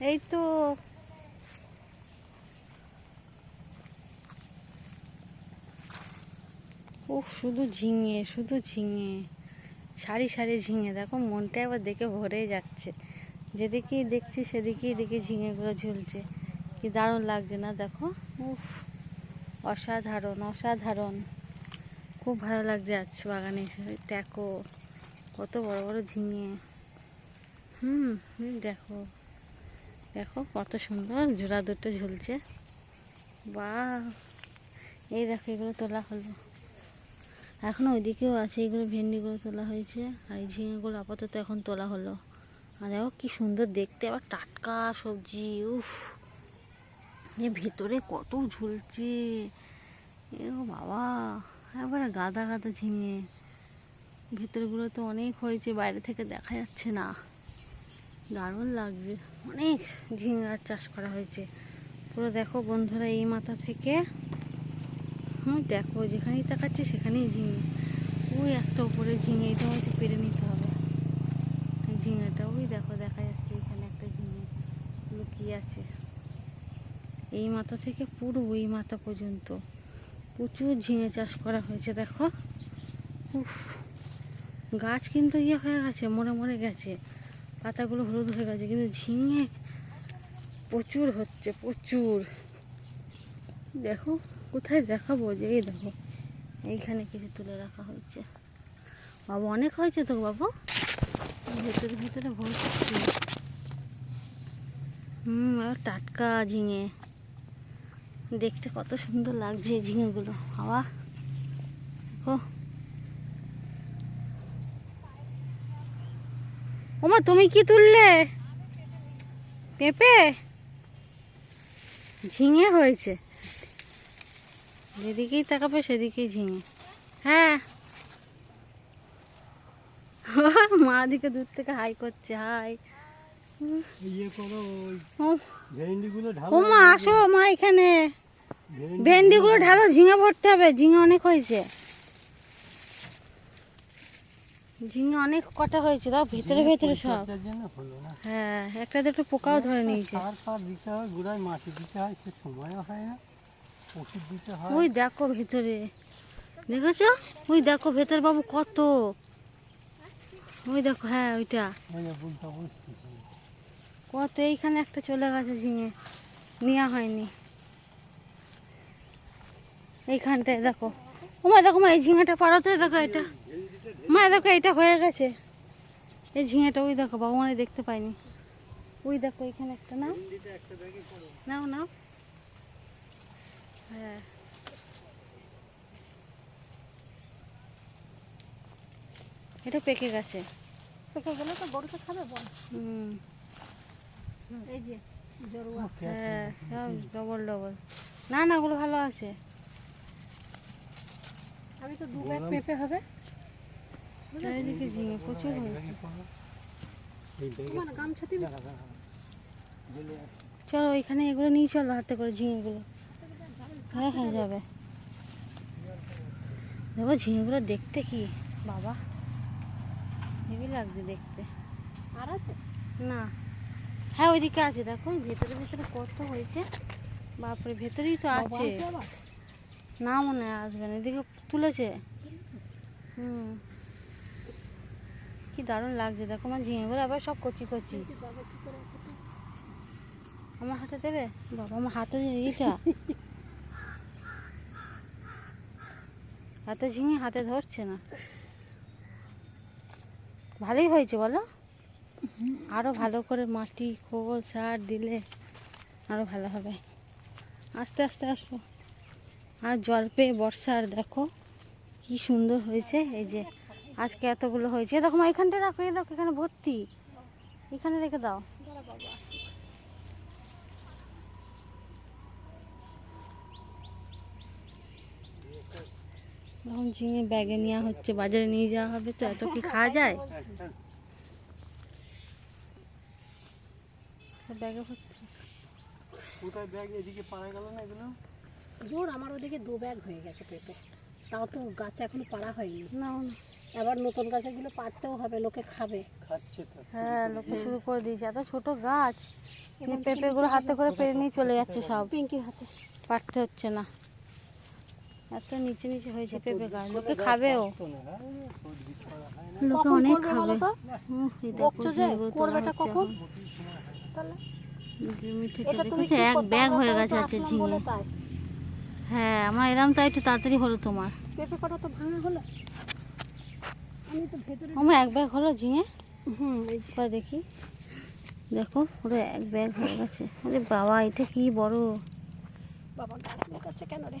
এই তো ও শুধু ঝিঙে শুধু ঝিঙে, সারি সারি ঝিঙে। দেখো মনটা আবার দেখে ভরে যাচ্ছে, যেদিকেই দেখছি সেদিকেই দেখি ঝিঙেগুলো ঝুলছে। কি দারুণ লাগছে না? দেখো উফ, অসাধারণ অসাধারণ, খুব ভালো লাগছে আজ বাগানে এসে। দেখো কত বড় বড় ঝিঙে। দেখো দেখো কত সুন্দর জোড়া দুটো ঝুলছে। বাহ, এই দেখো এগুলো তোলা হলো, এখনো ওইদিকেও আছে। এগুলো ভেন্ডিগুলো তোলা হয়েছে, আর এই ঝিঙেগুলো আপাতত এখন তোলা হলো। আর দেখো কি সুন্দর দেখতে, আবার টাটকা সবজি। উফ, এ ভেতরে কত ঝুলছে, এ বাবা, একবারে গাদা গাদা ঝিঙে। ভেতরগুলো তো অনেক হয়েছে, বাইরে থেকে দেখা যাচ্ছে না। দারুণ লাগছে, অনেক ঝিঙার চাষ করা হয়েছে পুরো। দেখো বন্ধুরা, এই মাথা থেকে দেখো যেখানেই তাকাচ্ছি সেখানেই ঝিঙে। ওই একটা উপরে ঝিঙে, এটা হয়তো পেরে নিতে হবে এই ঝিঙেটা। ওই দেখো দেখা যাচ্ছে এখানে একটা ঝিঙে লুকিয়ে আছে। এই মাথা থেকে পুরো ওই মাথা পর্যন্ত প্রচুর ঝিঙে চাষ করা হয়েছে। দেখো উফ, গাছ কিন্তু হয়ে গেছে, মরে মরে গেছে, পাতাগুলো হলুদ হয়ে গেছে, কিন্তু ঝিঙে প্রচুর হচ্ছে, প্রচুর। দেখো কোথায় দেখাবো, যে এই দেখো এইখানে কিছু তুলে রাখা হয়েছে। বাবু অনেক হয়েছে তো বাবু, ভেতরে ভেতরে ভর্তি। আর টাটকা ঝিঙে, দেখতে কত সুন্দর লাগছে এই ঝিঙেগুলো। বাবা দেখো, ওমা তুমি কি তুললে? পেঁপে? ঝিঙে হয়েছে, যেদিকেই তাকাবে সেদিকেই ঝিঙে। হ্যাঁ, মা দিকে দূর থেকে হাই করছে, হাই। ও মা আসো মা, এখানে ভেন্ডিগুলো ঢালো, ঝিঙে ভরতে হবে। ঝিঙে অনেক হয়েছে, ঝিঙে অনেক কটা হয়েছে। দাও ভেতরে ভেতরে সব। হ্যাঁ, একটা দুটো পোকাও ধরে নিয়েছে। ওই দেখো ভেতরে, দেখেছো? ওই দেখো ভেতর বাবু কত, ওই দেখো। হ্যাঁ ওইটা কত, এইখানে একটা চলে গেছে ঝিঙে, নেওয়া হয়নি। এইখানটায় দেখো, ওমা দেখো মা, এই ঝিঙেটা পাড়াতে দেখো, এটা মা দেখো এটা হয়ে গেছে এই ঝিঙেটা। ওই দেখো বাবু মানে দেখতে পাইনি। ওই দেখো এখানে একটা, নাও নাও নাও। হ্যাঁ, এটা পেকে গেছে। পেকে গেলে তো গরুকে খাবে বল। এই যে হ্যাঁ, ডবল ডবল। না না, ওগুলো ভালো আছে। আমি তো 2 ব্যাগ পেঁপে হবে। চারিদিকে ঝিঙে প্রচুর হয়েছে। চলো এখানে এগুলো নিয়ে চলো, হাতে করে ঝিঙেগুলো। হ্যাঁ হ্যাঁ যাবে। দেখো ঝিঙেগুলো দেখতে কি বাবা, হেভি লাগছে দেখতে। আর আছে না? হ্যাঁ ওইদিকে আছে, দেখো ভেতরে ভেতরে কত হয়েছে। বাপরে, ভেতরেই তো আছে। না মনে হয় আসবে না, এদিকে তুলেছে। কি দারুণ লাগছে দেখো আমার ঝিঙেগুলো, আবার সব কচি কচি। আমার হাতে দেবে বাবা, আমার হাতে এইটা হাতে ঝিঙে হাতে ধরছে না। ভালোই হয়েছে বলো, আরো ভালো করে মাটি খোল সার দিলে আরো ভালো হবে। আস্তে আস্তে আসো, আর জল পেয়ে বর্ষার দেখো কি সুন্দর হয়েছে। এই যে আজকে এতগুলো হয়েছে, দেখো এখানটা রাখো, এই দেখো এখানে ভর্তি, এখানে রেখে দাও। এখন ঝিঙে ব্যাগে নেওয়া হচ্ছে, বাজারে নিয়ে যাওয়া হবে। তো এত কি খাওয়া যায়? ব্যাগে ভর্তি। কোথায় ব্যাগ এদিকে পাড়া গেল না এগুলো? জোর আমার ওদিকে 2 ব্যাগ হয়ে গেছে পেঁপে, তাও তো গাছ এখনো পাড়া হয়নি। না আবার নতুন গাছগুলো পাড়তেও হবে, লোকে খাবে। খাচ্ছে তো। হ্যাঁ লোকে শুরু করে দিয়েছে, এত ছোট গাছ পেঁপেগুলো হাতে করে পেরে নিয়ে চলে যাচ্ছে সব, পিঙ্কির হাতে পারতে হচ্ছে না, এত নিচে নিচে হয়েছে পেঁপে গাছ, লোকে খাবেও, তো না, হ্যাঁ, সবজি ছড়া হয় না। লোকে কখন অনেক করবে খাবে। বলো তো? এই দেখো বকছো যে, ঝিঙেগুলো তোলা করবেটা হচ্ছে কখন? এখন। মোটেই সময় হয় না। তাহলে জমি থেকে এটা তুমি দেখেছো কি এক করতে? ব্যাগ আমরা হয়ে তো গেছে আছে আসলাম ঝিঙে। বলে তাই। হ্যাঁ আমার এরম তাই একটু তাড়াতাড়ি হলো তোমার। পেঁপে কটা তো ভাঙা হলো, আমি তো ভেতরে আমার এক ব্যাগ হলো ঝিঙে, এই যে এবার দেখি, দেখো পুরো এক ব্যাগ হয়ে গেছে। আরে বাবা এটা কি বড়। বাবা গাছ দেখাচ্ছে কেন রে?